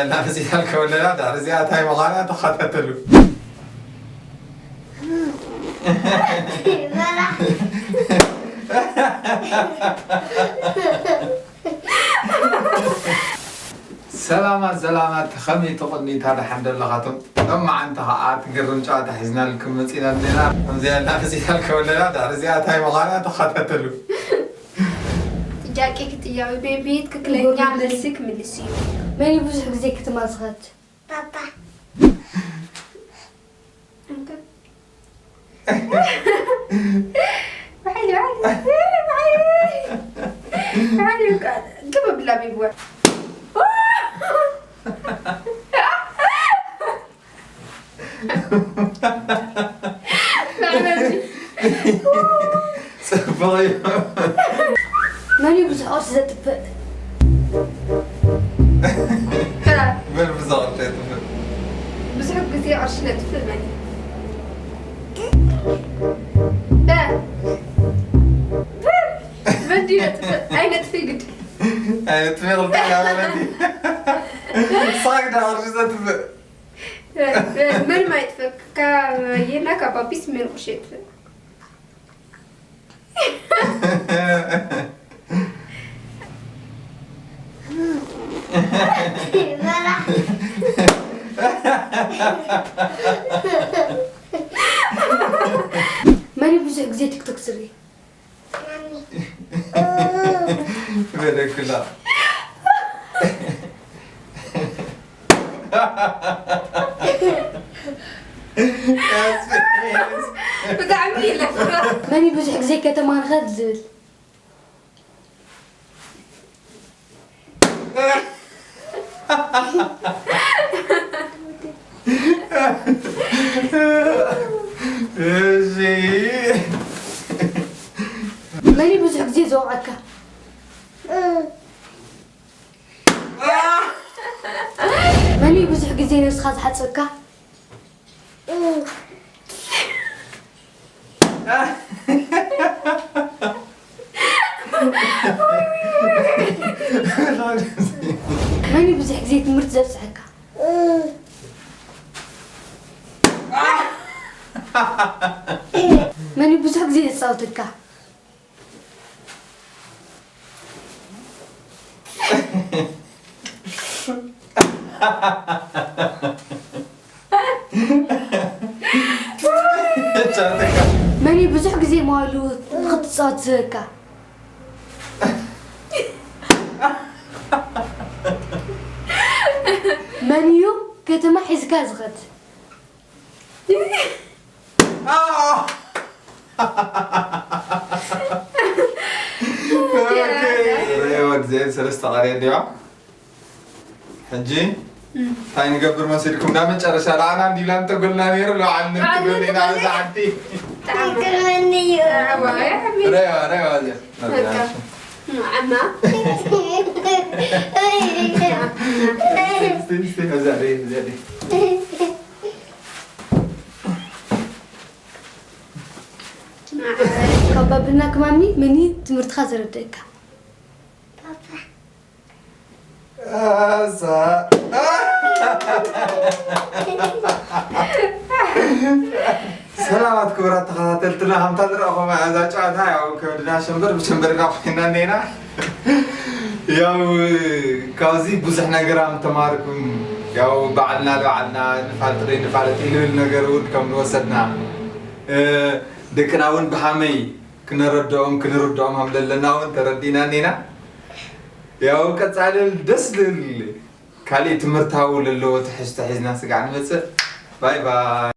أنا بزيها الكونات عرزيها تاي مغانا تخطتلو. سلامات خمي تقني هذا الحمد لله خاتم أما أنت هات قرن شاة حزنا لكم مسينا لنا زين أنا بزيها الكونات عرزيها تاي مغانا تخطتلو. جاكي كتيا بيبيت ككلين يعمل سك من السيو. ما يبوزك زي كنت مازغت. بابا. معلي كيف بلا بيبوع. سبايا. ما يبوزك أرسل تفق. من بزغت تفق. بس حب كثير عشان تفق مني. لا. بدي أتفق. أين تفقد؟ أين تفق البيئة ولدي. صاقدة عرجزة تفق. من ما يتفق يناك بابيس من وش يتفق. ما يبوزك زي تيك توك سري. بدك لا. بتعملي لك. ما يبوزك زي كنت ما نخذل. ما يبوزك زي زوعك. ما يبوزك زي نسخة حتسكا. ما يبوزك زي تمرت زبسك. ما يبوزك زي صوتك. من يبزح زي مالو خط صوت زكا. من يو كتما حزكا زغت. ريوت زين سلسة غريب اليوم. حجي هاي نقبر مسيركم نعمل شرشة أنا عندي لان تقولنا نير لو عن تقولي أنا زعتي. تعملني ريوا زين. عما. استي زادي. كبابنا كمامي مني تمرت خزر بدك. أسا. سلامات كبرات تخاطلتنا هم تدرأهم هذا جاد هاي أو كبرنا بشمبرنا فينا نينا. ياو كازي بزحنا جرام تماركم ياو بعدنا نفعلتي للنجارود كم نوصلنا. دكنا ون بحامي كنردهم هم لنا ون تردينا نينا. ياو كتعلل دسل كالي تمرتها وللو تحس ناس قاعد نمسك باي باي.